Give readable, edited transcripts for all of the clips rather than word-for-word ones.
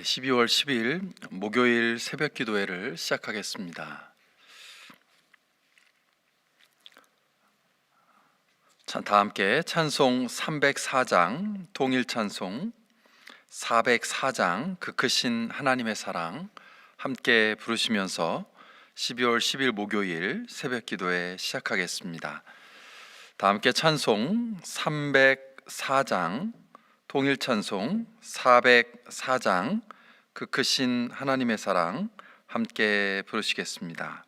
12월 10일 목요일 새벽 기도회를 시작하겠습니다. 다 함께 찬송 304장 통일 찬송 404장 그 크신 하나님의 사랑 함께 부르시면서 12월 10일 목요일 새벽 기도회 시작하겠습니다. 다 함께 찬송 304장 통일 찬송 404장 그 크신 하나님의 사랑 함께 부르시겠습니다.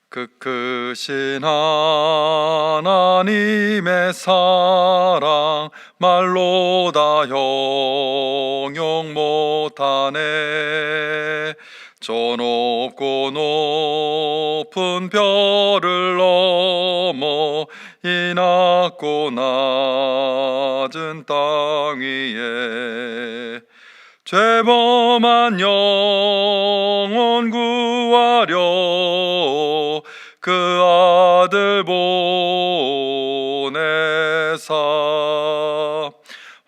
그 크신 하나님의 사랑 말로 다 형용 못하네. 저 높고 높은 별을 넘어 이 낮고 낮은 땅 위에 죄범한 영혼 구하려 그 아들 보내사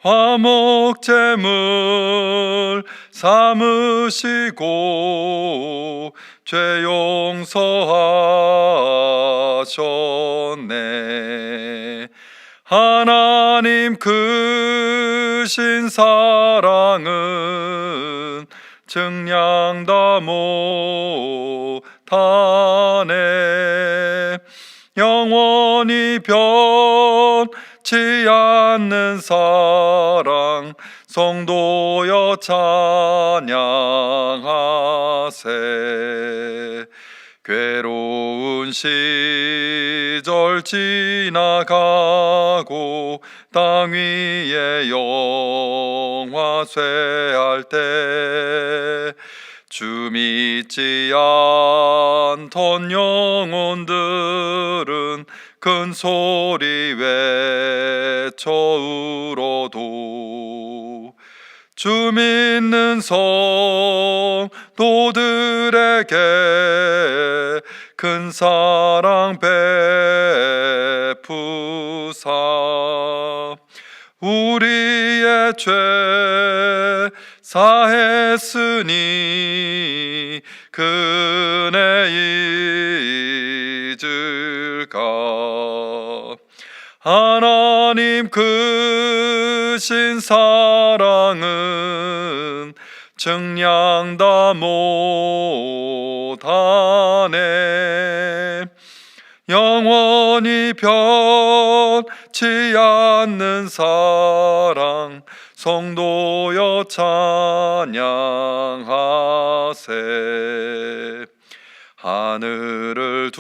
화목제물 삼으시고 죄 용서하셨네. 하나님 크신 사랑은 증량 다 못하네. 영원히 변치 않는 사랑 성도여 찬양하세. 괴로운 시절 지나가고 땅 위에 영화 쇠할 때 주 믿지 않던 영혼들은 큰 소리 외쳐 울어도 주 믿는 성도들에게 큰 사랑 베푸사 우리의 죄 사했으니 그네 잊을까. 하나님 크신 사랑은 증량 다 못하네. 영원히 변치 않는 사랑 성도여 찬양하세. 하늘을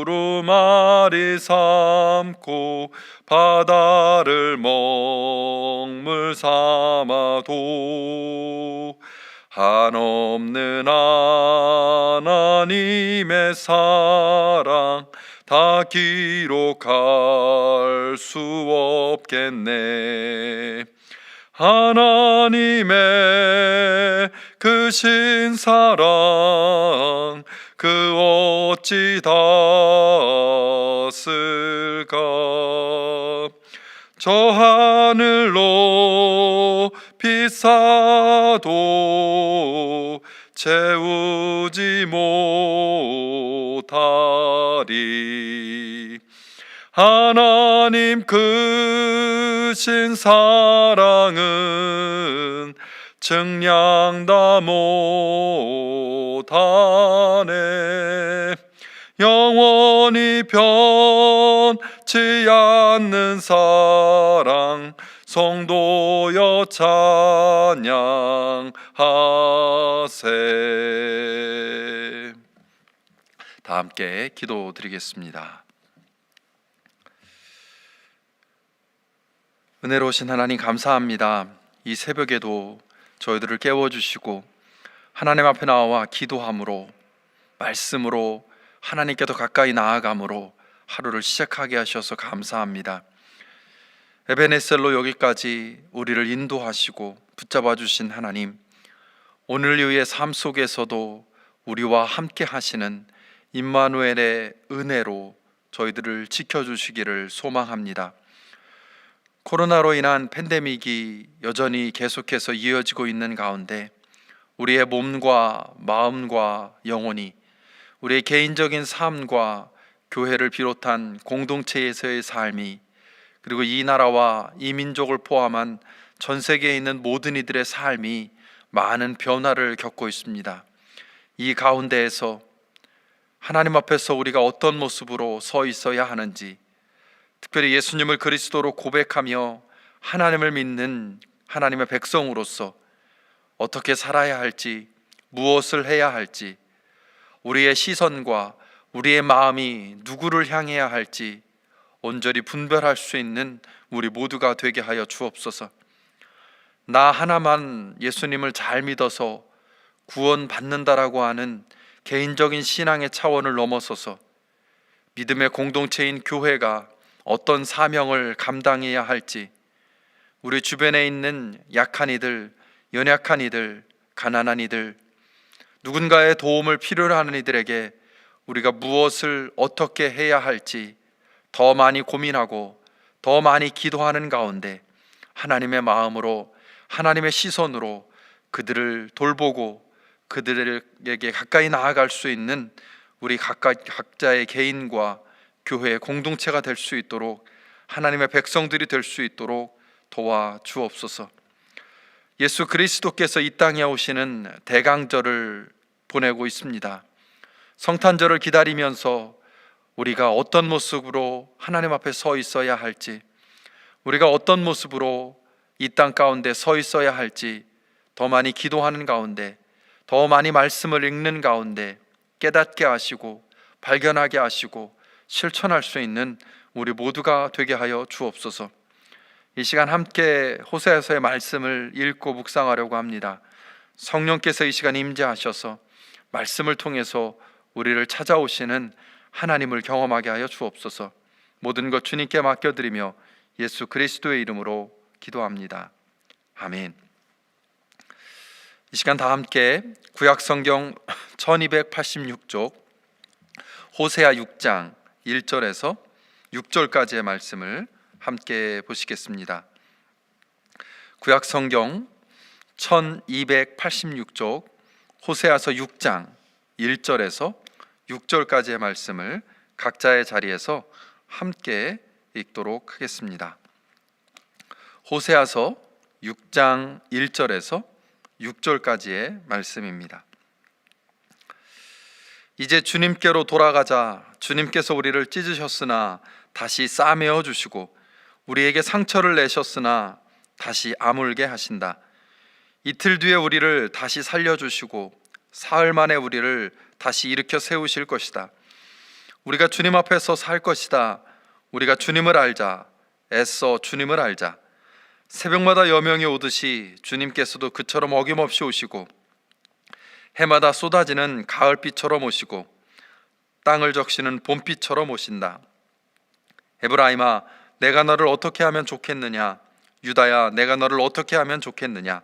두루마리 삼고 바다를 먹물 삼아도 한없는 하나님의 사랑 다 기록할 수 없겠네. 하나님의 크신 사랑 그 어찌 닿았을까. 저 하늘 높이 쌓아도 채우지 못하리. 하나님 크신 사랑은 증량 다 못하네. 영원히 변치 않는 사랑 성도여 찬양하세. 다 함께 기도드리겠습니다. 은혜로우신 하나님 감사합니다. 이 새벽에도 저희들을 깨워주시고 하나님 앞에 나와 기도함으로 말씀으로 하나님께 더 가까이 나아감으로 하루를 시작하게 하셔서 감사합니다. 에베네셀로 여기까지 우리를 인도하시고 붙잡아 주신 하나님, 오늘 이후의 삶 속에서도 우리와 함께 하시는 임마누엘의 은혜로 저희들을 지켜주시기를 소망합니다. 코로나로 인한 팬데믹이 여전히 계속해서 이어지고 있는 가운데 우리의 몸과 마음과 영혼이, 우리의 개인적인 삶과 교회를 비롯한 공동체에서의 삶이, 그리고 이 나라와 이 민족을 포함한 전 세계에 있는 모든 이들의 삶이 많은 변화를 겪고 있습니다. 이 가운데에서 하나님 앞에서 우리가 어떤 모습으로 서 있어야 하는지, 특별히 예수님을 그리스도로 고백하며 하나님을 믿는 하나님의 백성으로서 어떻게 살아야 할지, 무엇을 해야 할지, 우리의 시선과 우리의 마음이 누구를 향해야 할지 온전히 분별할 수 있는 우리 모두가 되게 하여 주옵소서. 나 하나만 예수님을 잘 믿어서 구원받는다라고 하는 개인적인 신앙의 차원을 넘어서서 믿음의 공동체인 교회가 어떤 사명을 감당해야 할지, 우리 주변에 있는 약한 이들, 연약한 이들, 가난한 이들, 누군가의 도움을 필요로 하는 이들에게 우리가 무엇을 어떻게 해야 할지 더 많이 고민하고 더 많이 기도하는 가운데 하나님의 마음으로, 하나님의 시선으로 그들을 돌보고 그들에게 가까이 나아갈 수 있는 우리 각자의 개인과 교회의 공동체가 될 수 있도록, 하나님의 백성들이 될 수 있도록 도와 주옵소서. 예수 그리스도께서 이 땅에 오시는 대강절을 보내고 있습니다. 성탄절을 기다리면서 우리가 어떤 모습으로 하나님 앞에 서 있어야 할지, 우리가 어떤 모습으로 이 땅 가운데 서 있어야 할지 더 많이 기도하는 가운데, 더 많이 말씀을 읽는 가운데 깨닫게 하시고 발견하게 하시고 실천할 수 있는 우리 모두가 되게 하여 주옵소서. 이 시간 함께 호세아서의 말씀을 읽고 묵상하려고 합니다. 성령께서 이 시간 임재하셔서 말씀을 통해서 우리를 찾아오시는 하나님을 경험하게 하여 주옵소서. 모든 것 주님께 맡겨드리며 예수 그리스도의 이름으로 기도합니다. 아멘. 이 시간 다 함께 구약성경 1286쪽 호세아 6장 1절에서 6절까지의 말씀을 함께 보시겠습니다. 구약성경 1286쪽 호세아서 6장 1절에서 6절까지의 말씀을 각자의 자리에서 함께 읽도록 하겠습니다. 호세아서 6장 1절에서 6절까지의 말씀입니다. 이제 주님께로 돌아가자. 주님께서 우리를 찢으셨으나 다시 싸매어 주시고 우리에게 상처를 내셨으나 다시 아물게 하신다. 이틀 뒤에 우리를 다시 살려주시고 사흘 만에 우리를 다시 일으켜 세우실 것이다. 우리가 주님 앞에서 살 것이다. 우리가 주님을 알자. 애써 주님을 알자. 새벽마다 여명이 오듯이 주님께서도 그처럼 어김없이 오시고 해마다 쏟아지는 가을비처럼 오시고 땅을 적시는 봄비처럼 오신다. 에브라임아, 내가 너를 어떻게 하면 좋겠느냐? 유다야, 내가 너를 어떻게 하면 좋겠느냐?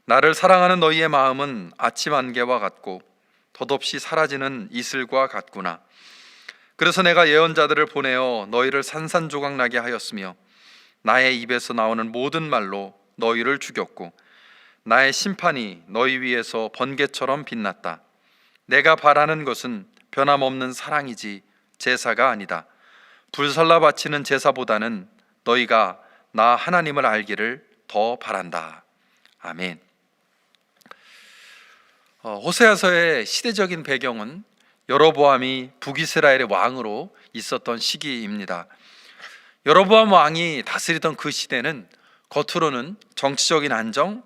나를 사랑하는 너희의 마음은 아침 안개와 같고 덧없이 사라지는 이슬과 같구나. 그래서 내가 예언자들을 보내어 너희를 산산조각나게 하였으며 나의 입에서 나오는 모든 말로 너희를 죽였고 나의 심판이 너희 위에서 번개처럼 빛났다. 내가 바라는 것은 변함없는 사랑이지 제사가 아니다. 불살라 바치는 제사보다는 너희가 나 하나님을 알기를 더 바란다. 아멘. 호세아서의 시대적인 배경은 여로보암이 북이스라엘의 왕으로 있었던 시기입니다. 여로보암 왕이 다스리던 그 시대는 겉으로는 정치적인 안정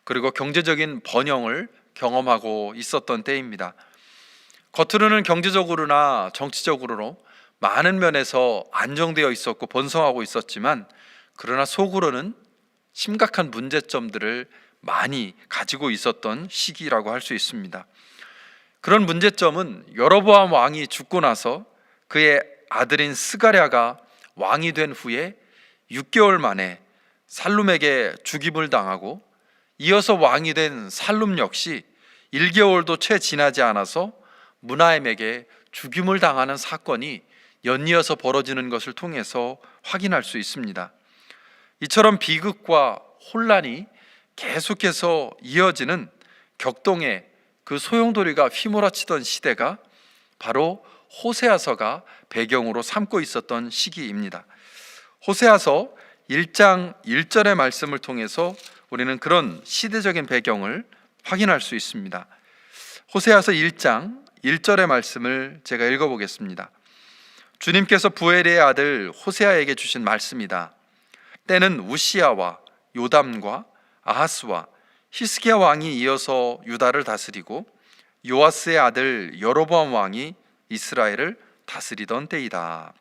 그리고 경제적인 번영을 경험하고 있었던 때입니다. 겉으로는 경제적으로나 정치적으로 많은 면에서 안정되어 있었고 번성하고 있었지만 그러나 속으로는 심각한 문제점들을 많이 가지고 있었던 시기라고 할 수 있습니다. 그런 문제점은 여로보암 왕이 죽고 나서 그의 아들인 스가랴가 왕이 된 후에 6개월 만에 살룸에게 죽임을 당하고 이어서 왕이 된 살룸 역시 1개월도 채 지나지 않아서 므나헴에게 죽임을 당하는 사건이 연이어서 벌어지는 것을 통해서 확인할 수 있습니다. 이처럼 비극과 혼란이 계속해서 이어지는 격동의 그 소용돌이가 휘몰아치던 시대가 바로 호세아서가 배경으로 삼고 있었던 시기입니다. 호세아서 1장 1절의 말씀을 통해서 우리는 그런 시대적인 배경을 확인할 수 있습니다. 호세아서 1장 1절의 말씀을 제가 읽어보겠습니다. 주님께서 부엘의 아들 호세아에게 주신 말씀이다. 때는 우시야와 요담과 아하스와 히스기야 왕이 이어서 유다를 다스리고 요아스의 아들 여로보암 왕이 이스라엘을 다스리던 때이다.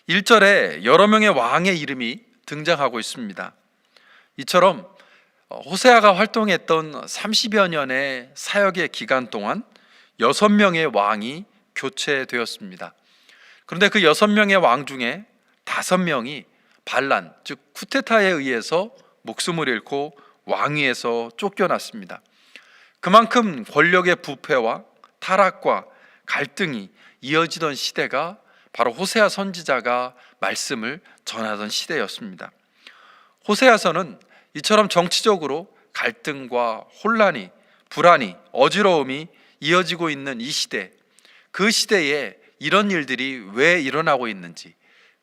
1절에 여러 명의 왕의 이름이 등장하고 있습니다. 이처럼 호세아가 활동했던 30여 년의 사역의 기간 동안 6명의 왕이 교체되었습니다. 그런데 그 6명의 왕 중에 5명이 반란, 즉 쿠데타에 의해서 목숨을 잃고 왕위에서 쫓겨났습니다. 그만큼 권력의 부패와 타락과 갈등이 이어지던 시대가 바로 호세아 선지자가 말씀을 전하던 시대였습니다. 호세아서는 이처럼 정치적으로 갈등과 혼란이, 불안이, 어지러움이 이어지고 있는 이 시대, 그 시대에 이런 일들이 왜 일어나고 있는지,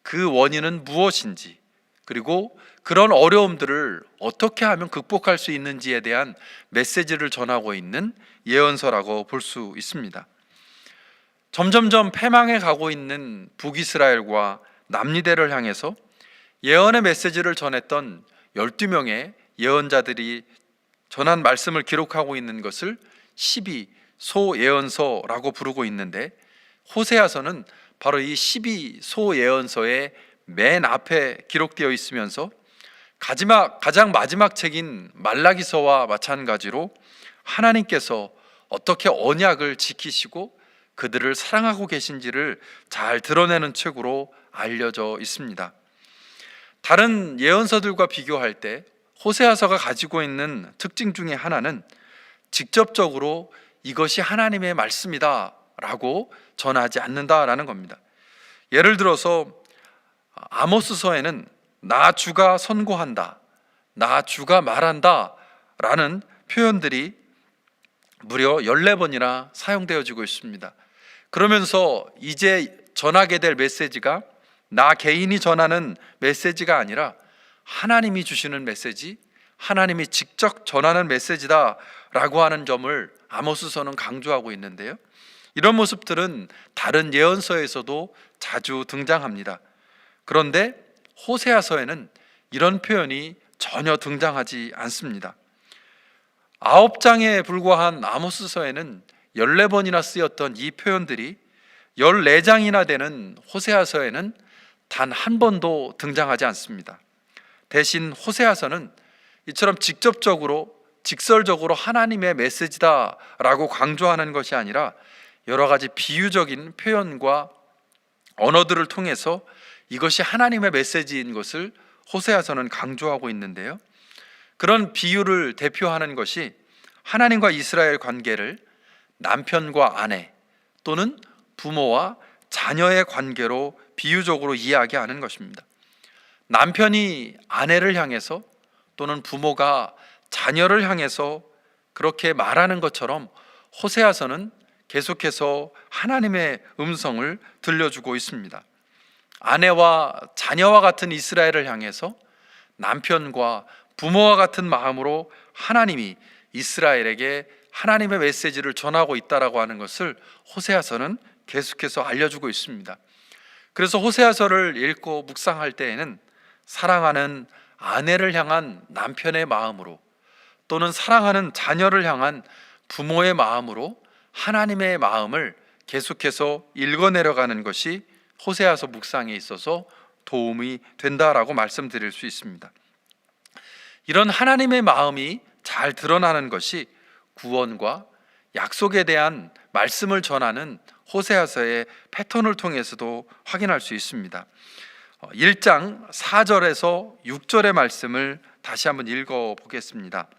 그 원인은 무엇인지, 그리고 그런 어려움들을 어떻게 하면 극복할 수 있는지에 대한 메시지를 전하고 있는 예언서라고 볼 수 있습니다. 점점점 패망해 가고 있는 북이스라엘과 남유대를 향해서 예언의 메시지를 전했던 12명의 예언자들이 전한 말씀을 기록하고 있는 것을 12소예언서라고 부르고 있는데, 호세아서는 바로 이 12소예언서의 맨 앞에 기록되어 있으면서 가장 마지막 책인 말라기서와 마찬가지로 하나님께서 어떻게 언약을 지키시고 그들을 사랑하고 계신지를 잘 드러내는 책으로 알려져 있습니다. 다른 예언서들과 비교할 때 호세아서가 가지고 있는 특징 중에 하나는 직접적으로 이것이 하나님의 말씀이다 라고 전하지 않는다라는 겁니다. 예를 들어서 아모스서에는 나 주가 선고한다, 나 주가 말한다 라는 표현들이 무려 14번이나 사용되어지고 있습니다. 그러면서 이제 전하게 될 메시지가 나 개인이 전하는 메시지가 아니라 하나님이 주시는 메시지, 하나님이 직접 전하는 메시지다 라고 하는 점을 아모스서는 강조하고 있는데요, 이런 모습들은 다른 예언서에서도 자주 등장합니다. 그런데 호세아서에는 이런 표현이 전혀 등장하지 않습니다. 9장에 불과한 아모스서에는 14번이나 쓰였던 이 표현들이 14장이나 되는 호세아서에는 단 한 번도 등장하지 않습니다. 대신 호세아서는 이처럼 직설적으로 하나님의 메시지다라고 강조하는 것이 아니라 여러 가지 비유적인 표현과 언어들을 통해서 이것이 하나님의 메시지인 것을 호세아서는 강조하고 있는데요, 그런 비유를 대표하는 것이 하나님과 이스라엘 관계를 남편과 아내 또는 부모와 자녀의 관계로 비유적으로 이야기하는 것입니다. 남편이 아내를 향해서 또는 부모가 자녀를 향해서 그렇게 말하는 것처럼 호세아서는 계속해서 하나님의 음성을 들려주고 있습니다. 아내와 자녀와 같은 이스라엘을 향해서 남편과 부모와 같은 마음으로 하나님이 이스라엘에게 하나님의 메시지를 전하고 있다라고 하는 것을 호세아서는 계속해서 알려주고 있습니다. 그래서 호세아서를 읽고 묵상할 때에는 사랑하는 아내를 향한 남편의 마음으로 또는 사랑하는 자녀를 향한 부모의 마음으로 하나님의 마음을 계속해서 읽어내려가는 것이 호세아서 묵상에 있어서 도움이 된다라고 말씀드릴 수 있습니다. 이런 하나님의 마음이 잘 드러나는 것이 구원과 약속에 대한 말씀을 전하는 호세아서의 패턴을 통해서도 확인할 수 있습니다. 1장 4절에서 6절의 말씀을 다시 한번 읽어보겠습니다.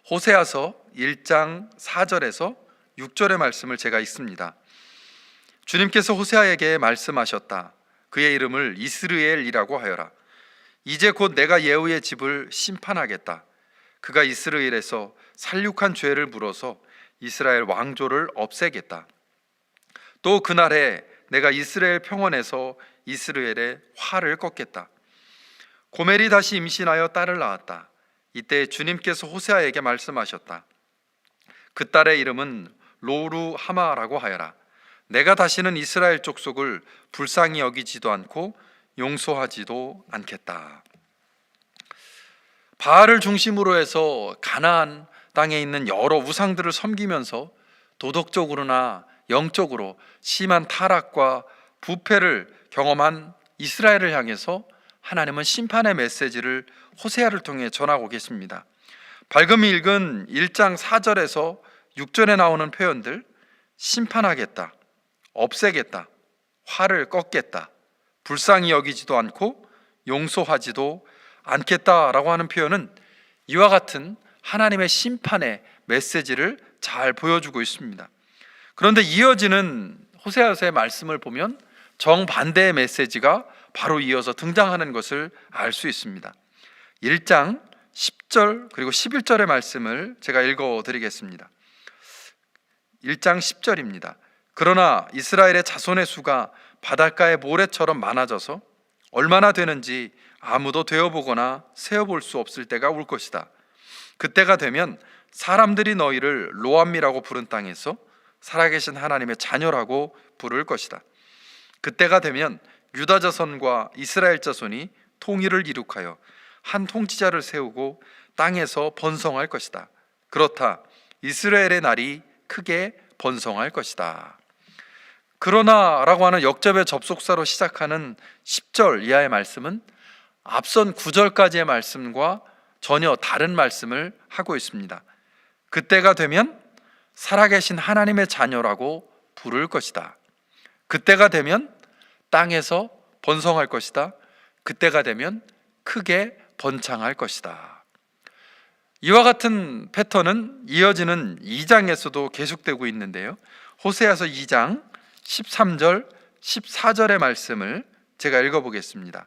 호세아서 1장 4절에서 6절의 말씀을 제가 읽습니다. 주님께서 호세아에게 말씀하셨다. 그의 이름을 이스르엘이라고 하여라. 이제 곧 내가 예후의 집을 심판하겠다. 그가 이스라엘에서 살육한 죄를 물어서 이스라엘 왕조를 없애겠다. 또 그날에 내가 이스라엘 평원에서 이스라엘의 화를 꺾겠다. 고멜이 다시 임신하여 딸을 낳았다. 이때 주님께서 호세아에게 말씀하셨다. 그 딸의 이름은 로루하마라고 하여라. 내가 다시는 이스라엘 족속을 불쌍히 여기지도 않고 용서하지도 않겠다. 바알을 중심으로 해서 가나안 땅에 있는 여러 우상들을 섬기면서 도덕적으로나 영적으로 심한 타락과 부패를 경험한 이스라엘을 향해서 하나님은 심판의 메시지를 호세아를 통해 전하고 계십니다. 밝음 읽은 1장 4절에서 6절에 나오는 표현들, 심판하겠다, 없애겠다, 화를 꺾겠다, 불쌍히 여기지도 않고 용서하지도 않겠다라고 하는 표현은 이와 같은 하나님의 심판의 메시지를 잘 보여주고 있습니다. 그런데 이어지는 호세아서의 말씀을 보면 정반대의 메시지가 바로 이어서 등장하는 것을 알 수 있습니다. 1장 10절 그리고 11절의 말씀을 제가 읽어드리겠습니다. 1장 10절입니다. 그러나 이스라엘의 자손의 수가 바닷가의 모래처럼 많아져서 얼마나 되는지 아무도 되어보거나 세어볼 수 없을 때가 올 것이다. 그때가 되면 사람들이 너희를 로암미라고 부른 땅에서 살아계신 하나님의 자녀라고 부를 것이다. 그때가 되면 유다 자손과 이스라엘 자손이 통일을 이룩하여 한 통치자를 세우고 땅에서 번성할 것이다. 그렇다. 이스라엘의 날이 크게 번성할 것이다. 그러나 라고 하는 역접의 접속사로 시작하는 10절 이하의 말씀은 앞선 9절까지의 말씀과 전혀 다른 말씀을 하고 있습니다. 그때가 되면 살아계신 하나님의 자녀라고 부를 것이다. 그때가 되면 땅에서 번성할 것이다. 그때가 되면 크게 번창할 것이다. 이와 같은 패턴은 이어지는 2장에서도 계속되고 있는데요. 호세아서 2장 13절, 14절의 말씀을 제가 읽어보겠습니다.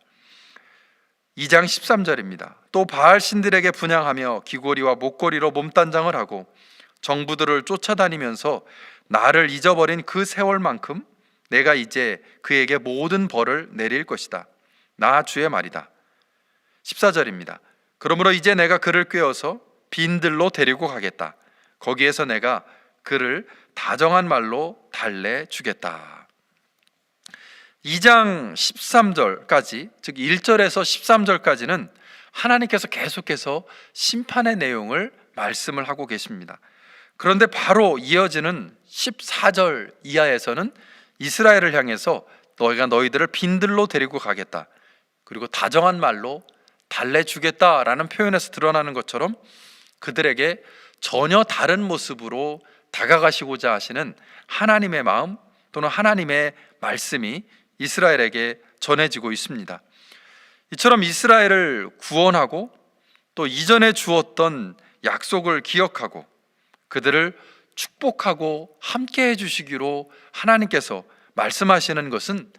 2장 13절입니다. 또 바알 신들에게 분향하며 귀고리와 목걸이로 몸단장을 하고 정부들을 쫓아다니면서 나를 잊어버린 그 세월만큼 내가 이제 그에게 모든 벌을 내릴 것이다. 나 주의 말이다. 14절입니다. 그러므로 이제 내가 그를 꾀어서 빈들로 데리고 가겠다. 거기에서 내가 그를 다정한 말로 달래주겠다. 2장 13절까지, 즉 1절에서 13절까지는 하나님께서 계속해서 심판의 내용을 말씀을 하고 계십니다. 그런데 바로 이어지는 14절 이하에서는 이스라엘을 향해서 너희가 너희들을 빈들로 데리고 가겠다, 그리고 다정한 말로 달래주겠다라는 표현에서 드러나는 것처럼 그들에게 전혀 다른 모습으로 다가가시고자 하시는 하나님의 마음 또는 하나님의 말씀이 이스라엘에게 전해지고 있습니다. 이처럼 이스라엘을 구원하고 또 이전에 주었던 약속을 기억하고 그들을 축복하고 함께 해주시기로 하나님께서 말씀하시는 것은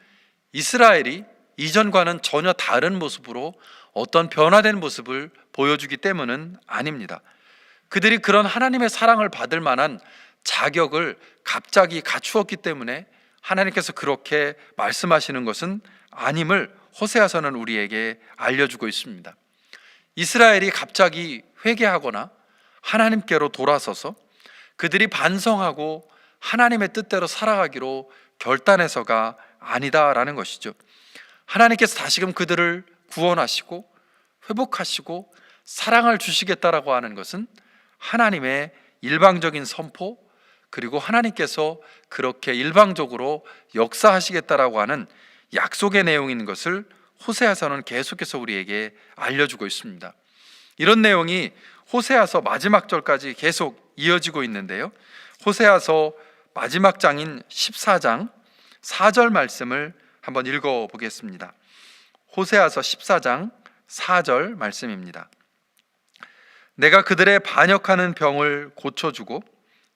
이스라엘이 이전과는 전혀 다른 모습으로 어떤 변화된 모습을 보여주기 때문은 아닙니다. 그들이 그런 하나님의 사랑을 받을 만한 자격을 갑자기 갖추었기 때문에 하나님께서 그렇게 말씀하시는 것은 아님을 호세아서는 우리에게 알려주고 있습니다. 이스라엘이 갑자기 회개하거나 하나님께로 돌아서서 그들이 반성하고 하나님의 뜻대로 살아가기로 결단해서가 아니다라는 것이죠. 하나님께서 다시금 그들을 구원하시고 회복하시고 사랑을 주시겠다라고 하는 것은 하나님의 일방적인 선포, 그리고 하나님께서 그렇게 일방적으로 역사하시겠다라고 하는 약속의 내용인 것을 호세아서는 계속해서 우리에게 알려주고 있습니다. 이런 내용이 호세아서 마지막 절까지 계속 이어지고 있는데요. 호세아서 마지막 장인 14장 4절 말씀을 한번 읽어보겠습니다. 호세아서 14장 4절 말씀입니다. 내가 그들의 반역하는 병을 고쳐주고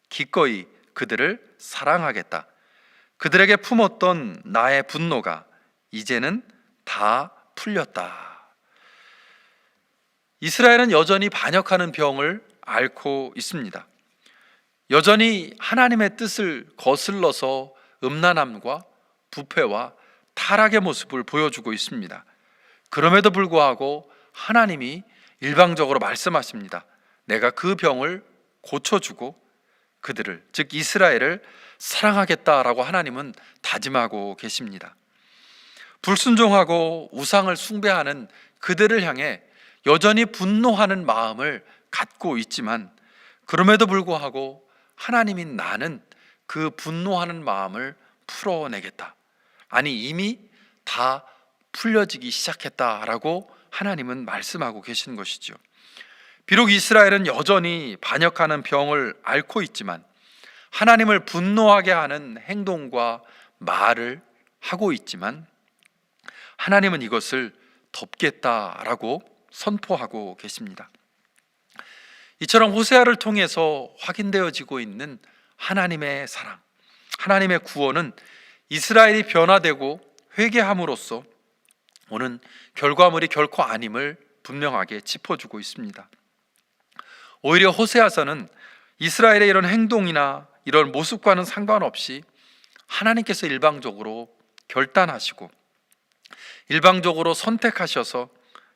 기꺼이 그들을 사랑하겠다. 그들에게 품었던 나의 분노가 이제는 다 풀렸다. 이스라엘은 여전히 반역하는 병을 앓고 있습니다. 여전히 하나님의 뜻을 거슬러서 음란함과 부패와 타락의 모습을 보여주고 있습니다. 그럼에도 불구하고 하나님이 일방적으로 말씀하십니다. 내가 그 병을 고쳐주고 그들을, 즉 이스라엘을 사랑하겠다라고 하나님은 다짐하고 계십니다. 불순종하고 우상을 숭배하는 그들을 향해 여전히 분노하는 마음을 갖고 있지만, 그럼에도 불구하고 하나님이 나는 그 분노하는 마음을 풀어내겠다, 아니 이미 다 풀려지기 시작했다라고 하나님은 말씀하고 계신 것이죠. 비록 이스라엘은 여전히 반역하는 병을 앓고 있지만, 하나님을 분노하게 하는 행동과 말을 하고 있지만, 하나님은 이것을 덮겠다라고 선포하고 계십니다. 이처럼 호세아를 통해서 확인되어지고 있는 하나님의 사랑, 하나님의 구원은 이스라엘이 변화되고 회개함으로써 오는 결과물이 결코 아님을 분명하게 짚어주고 있습니다. 오히려 호세아서는 이스라엘의 이런 행동이나 이런 모습과는 상관없이 하나님께서 일방적으로 결단하시고 일방적으로 선택하셔서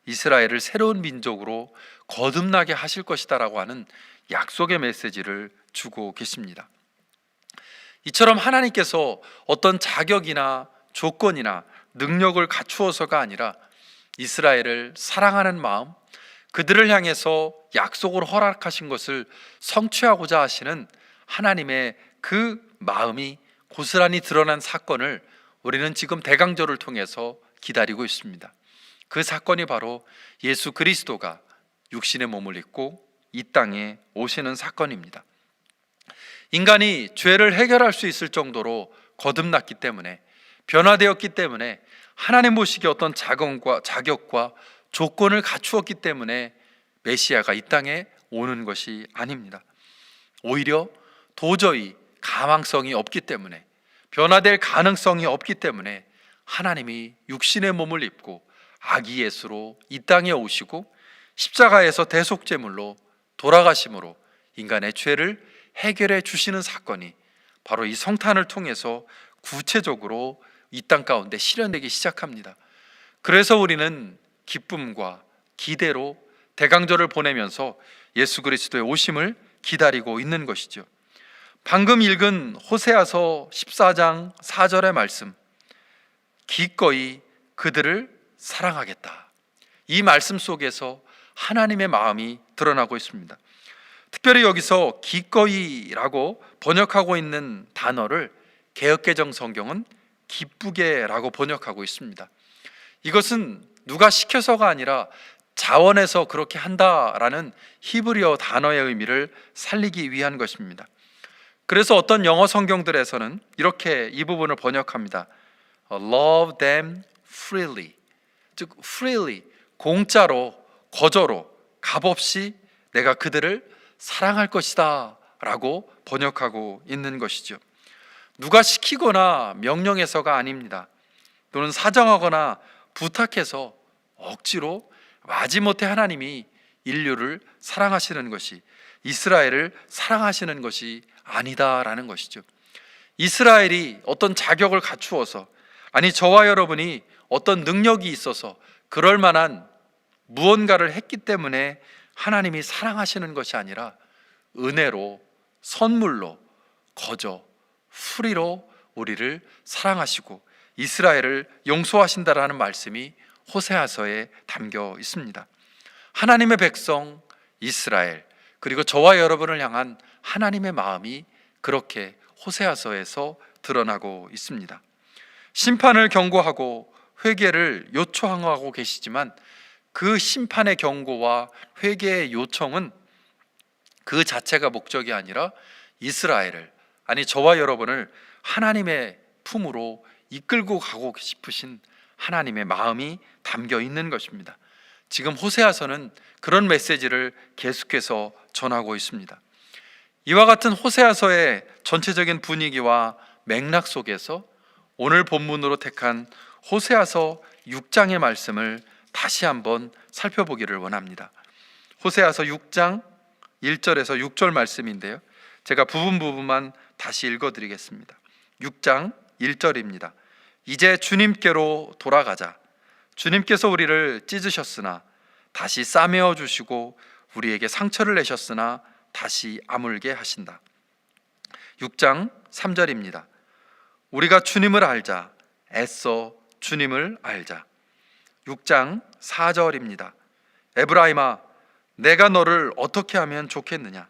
이스라엘을 새로운 민족으로 거듭나게 하실 것이다라고 하는 약속의 메시지를 주고 계십니다. 이처럼 하나님께서 어떤 자격이나 조건이나 능력을 갖추어서가 아니라 이스라엘을 사랑하는 마음, 그들을 향해서 약속을 허락하신 것을 성취하고자 하시는 하나님의 그 마음이 고스란히 드러난 사건을 우리는 지금 대강절을 통해서 기다리고 있습니다. 그 사건이 바로 예수 그리스도가 육신의 몸을 입고 이 땅에 오시는 사건입니다. 인간이 죄를 해결할 수 있을 정도로 거듭났기 때문에, 변화되었기 때문에, 하나님 보시기에 어떤 자격과 조건을 갖추었기 때문에 메시아가 이 땅에 오는 것이 아닙니다. 오히려 도저히 가망성이 없기 때문에, 변화될 가능성이 없기 때문에 하나님이 육신의 몸을 입고 아기 예수로 이 땅에 오시고 십자가에서 대속제물로 돌아가심으로 인간의 죄를 해결해 주시는 사건이 바로 이 성탄을 통해서 구체적으로 이 땅 가운데 실현되기 시작합니다. 그래서 우리는 기쁨과 기대로 대강절을 보내면서 예수 그리스도의 오심을 기다리고 있는 것이죠. 방금 읽은 호세아서 14장 4절의 말씀, 기꺼이 그들을 사랑하겠다, 이 말씀 속에서 하나님의 마음이 드러나고 있습니다. 특별히 여기서 기꺼이라고 번역하고 있는 단어를 개역개정 성경은 기쁘게라고 번역하고 있습니다. 이것은 누가 시켜서가 아니라 자원해서 그렇게 한다라는 히브리어 단어의 의미를 살리기 위한 것입니다. 그래서 어떤 영어 성경들에서는 이렇게 이 부분을 번역합니다. Love them freely, 즉 freely, 공짜로, 거저로, 값없이 내가 그들을 사랑할 것이다 라고 번역하고 있는 것이죠. 누가 시키거나 명령해서가 아닙니다. 또는 사정하거나 부탁해서 억지로 마지못해 하나님이 인류를 사랑하시는 것이, 이스라엘을 사랑하시는 것이 아니다라는 것이죠. 이스라엘이 어떤 자격을 갖추어서, 아니 저와 여러분이 어떤 능력이 있어서 그럴 만한 무언가를 했기 때문에 하나님이 사랑하시는 것이 아니라 은혜로, 선물로, 거저, 프리로 우리를 사랑하시고 이스라엘을 용서하신다라는 말씀이 호세아서에 담겨 있습니다. 하나님의 백성 이스라엘, 그리고 저와 여러분을 향한 하나님의 마음이 그렇게 호세아서에서 드러나고 있습니다. 심판을 경고하고 회개를 요청하고 계시지만 그 심판의 경고와 회개의 요청은 그 자체가 목적이 아니라 이스라엘을, 아니 저와 여러분을 하나님의 품으로 이끌고 가고 싶으신 하나님의 마음이 담겨 있는 것입니다. 지금 호세아서는 그런 메시지를 계속해서 전하고 있습니다. 이와 같은 호세아서의 전체적인 분위기와 맥락 속에서 오늘 본문으로 택한 호세아서 6장의 말씀을 다시 한번 살펴보기를 원합니다. 호세아서 6장 1절에서 6절 말씀인데요, 제가 부분만 다시 읽어드리겠습니다. 6장 1절입니다. 이제 주님께로 돌아가자. 주님께서 우리를 찢으셨으나 다시 싸매어 주시고 우리에게 상처를 내셨으나 다시 아물게 하신다. 6장 3절입니다. 우리가 주님을 알자. 애써 주님을 알자. 6장 4절입니다. 에브라임아, 내가 너를 어떻게 하면 좋겠느냐?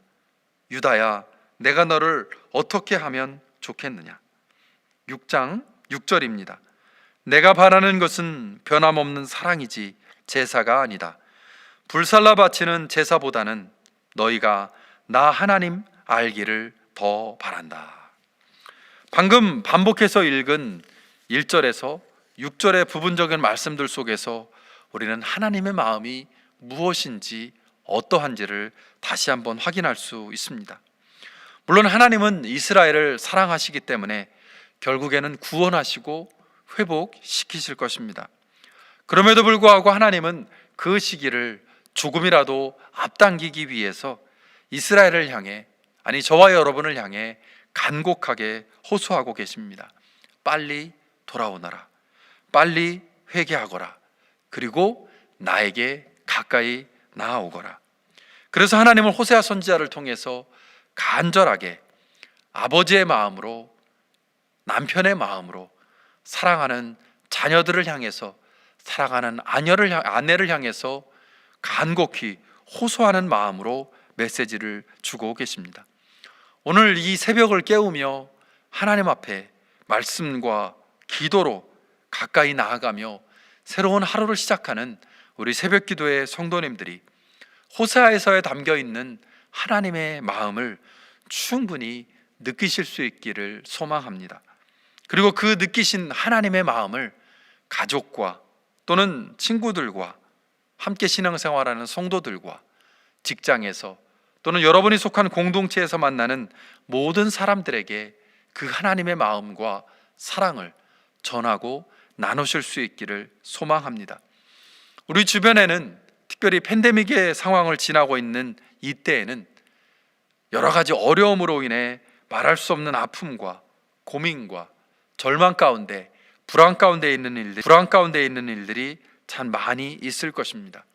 유다야, 내가 너를 어떻게 하면 좋겠느냐? 6장 6절입니다. 내가 바라는 것은 변함없는 사랑이지 제사가 아니다. 불살라 바치는 제사보다는 너희가 나 하나님 알기를 더 바란다. 방금 반복해서 읽은 1절에서 6절의 부분적인 말씀들 속에서 우리는 하나님의 마음이 무엇인지 어떠한지를 다시 한번 확인할 수 있습니다. 물론 하나님은 이스라엘을 사랑하시기 때문에 결국에는 구원하시고 회복시키실 것입니다. 그럼에도 불구하고 하나님은 그 시기를 조금이라도 앞당기기 위해서 이스라엘을 향해, 아니 저와 여러분을 향해 간곡하게 호소하고 계십니다. 빨리 돌아오너라. 빨리 회개하거라. 그리고 나에게 가까이 나아오거라. 그래서 하나님은 호세아 선지자를 통해서 간절하게 아버지의 마음으로, 남편의 마음으로, 사랑하는 자녀들을 향해서, 사랑하는 아내를 향해서 간곡히 호소하는 마음으로 메시지를 주고 계십니다. 오늘 이 새벽을 깨우며 하나님 앞에 말씀과 기도로 가까이 나아가며 새로운 하루를 시작하는 우리 새벽 기도의 성도님들이 호세아에서에 담겨 있는 하나님의 마음을 충분히 느끼실 수 있기를 소망합니다. 그리고 그 느끼신 하나님의 마음을 가족과 또는 친구들과 함께 신앙생활하는 성도들과 직장에서 또는 여러분이 속한 공동체에서 만나는 모든 사람들에게 그 하나님의 마음과 사랑을 전하고 나누실 수 있기를 소망합니다. 우리 주변에는 특별히 팬데믹의 상황을 지나고 있는 이때에는 여러 가지 어려움으로 인해 말할 수 없는 아픔과 고민과 절망 가운데, 불안 가운데 있는 일들이 참 많이 있을 것입니다.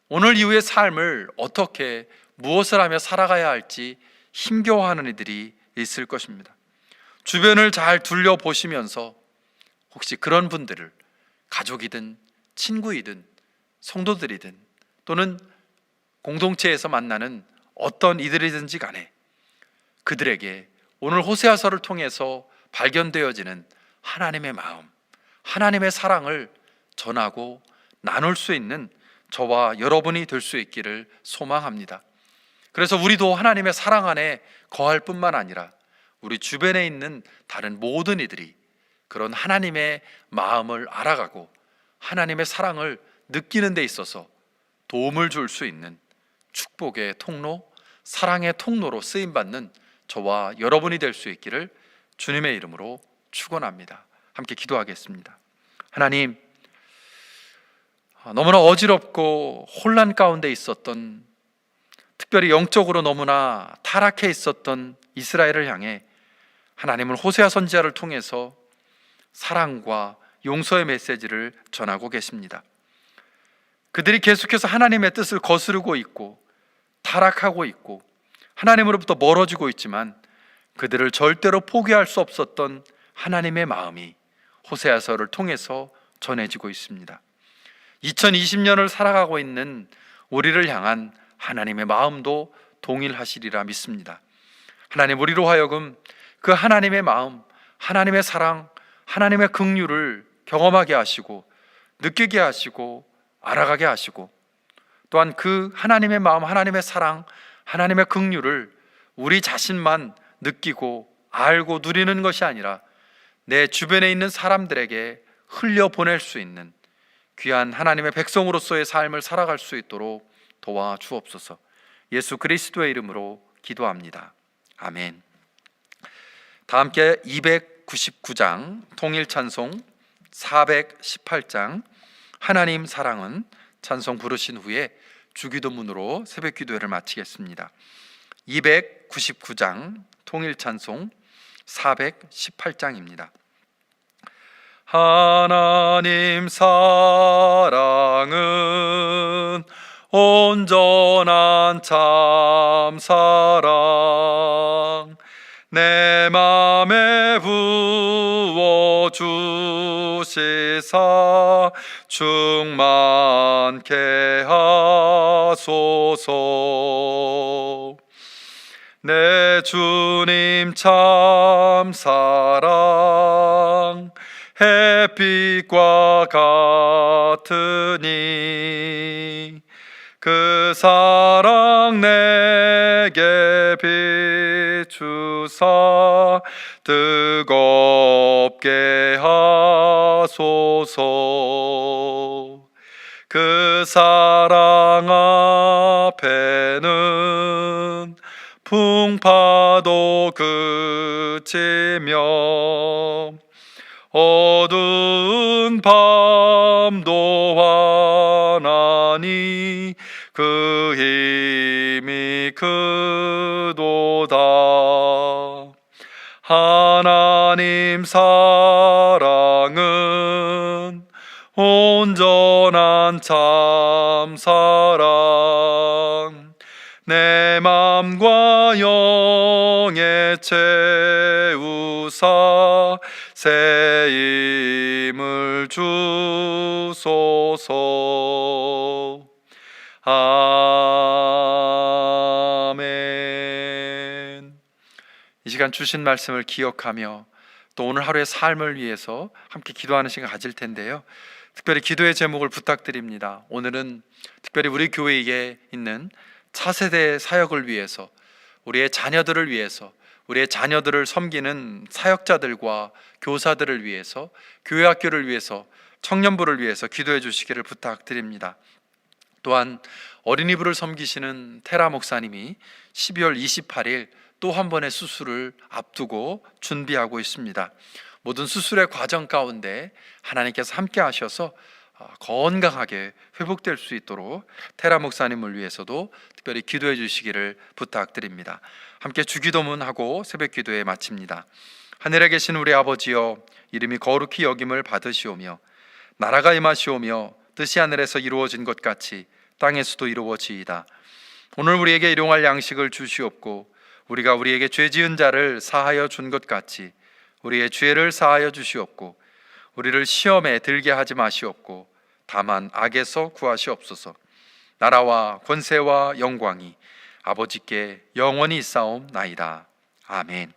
오늘 이후의 삶을 어떻게, 무엇을 하며 살아가야 할지 힘겨워하는 이들이 있을 것입니다. 주변을 잘 둘러보시면서 혹시 그런 분들을, 가족이든 친구이든 성도들이든 또는 공동체에서 만나는 어떤 이들이든지 간에 그들에게 오늘 호세아서를 통해서 발견되어지는 하나님의 마음, 하나님의 사랑을 전하고 나눌 수 있는 저와 여러분이 될 수 있기를 소망합니다. 그래서 우리도 하나님의 사랑 안에 거할 뿐만 아니라 우리 주변에 있는 다른 모든 이들이 그런 하나님의 마음을 알아가고 하나님의 사랑을 느끼는 데 있어서 도움을 줄 수 있는 축복의 통로, 사랑의 통로로 쓰임받는 저와 여러분이 될 수 있기를 주님의 이름으로 축원합니다. 함께 기도하겠습니다. 하나님, 너무나 어지럽고 혼란 가운데 있었던, 특별히 영적으로 너무나 타락해 있었던 이스라엘을 향해 하나님은 호세아 선지자를 통해서 사랑과 용서의 메시지를 전하고 계십니다. 그들이 계속해서 하나님의 뜻을 거스르고 있고 타락하고 있고 하나님으로부터 멀어지고 있지만 그들을 절대로 포기할 수 없었던 하나님의 마음이 호세아서를 통해서 전해지고 있습니다. 2020년을 살아가고 있는 우리를 향한 하나님의 마음도 동일하시리라 믿습니다. 하나님, 우리로 하여금 그 하나님의 마음, 하나님의 사랑, 하나님의 긍휼을 경험하게 하시고 느끼게 하시고 알아가게 하시고, 또한 그 하나님의 마음, 하나님의 사랑, 하나님의 긍휼을 우리 자신만 느끼고 알고 누리는 것이 아니라 내 주변에 있는 사람들에게 흘려보낼 수 있는 귀한 하나님의 백성으로서의 삶을 살아갈 수 있도록 도와주옵소서. 예수 그리스도의 이름으로 기도합니다. 아멘. 다 함께 299장 통일찬송 418장 하나님 사랑은 찬송 부르신 후에 주기도문으로 새벽 기도회를 마치겠습니다. 299장 통일찬송 418장입니다. 하나님 사랑은 온전한 참사랑 내 맘에 부어주시사 충만케 하소서. 내 주님 참사랑 햇빛과 같으니 그 사랑 내게 비추사 뜨겁게 하소서. 그 사랑 앞에는 풍파도 그치며 어두운 밤도 환하니 그 힘이 크도다. 하나님 사랑은 온전한 참사랑 내 맘과 영에 채우사 새 힘을 주소서. 아멘. 이 시간 주신 말씀을 기억하며 또 오늘 하루의 삶을 위해서 함께 기도하는 시간 가질 텐데요, 특별히 기도의 제목을 부탁드립니다. 오늘은 특별히 우리 교회에 있는 차세대 사역을 위해서, 우리의 자녀들을 위해서, 우리의 자녀들을 섬기는 사역자들과 교사들을 위해서, 교회 학교를 위해서, 청년부를 위해서 기도해 주시기를 부탁드립니다. 또한 어린이부를 섬기시는 테라 목사님이 12월 28일 또 한 번의 수술을 앞두고 준비하고 있습니다. 모든 수술의 과정 가운데 하나님께서 함께 하셔서 건강하게 회복될 수 있도록 테라 목사님을 위해서도 특별히 기도해 주시기를 부탁드립니다. 함께 주기도문하고 새벽 기도에 마칩니다. 하늘에 계신 우리 아버지여, 이름이 거룩히 여김을 받으시오며 나라가 임하시오며 뜻이 하늘에서 이루어진 것 같이 땅에서도 이루어지이다. 오늘 우리에게 일용할 양식을 주시옵고 우리가 우리에게 죄 지은 자를 사하여 준 것 같이 우리의 죄를 사하여 주시옵고 우리를 시험에 들게 하지 마시옵고 다만 악에서 구하시옵소서. 나라와 권세와 영광이 아버지께 영원히 있사옵나이다. 아멘.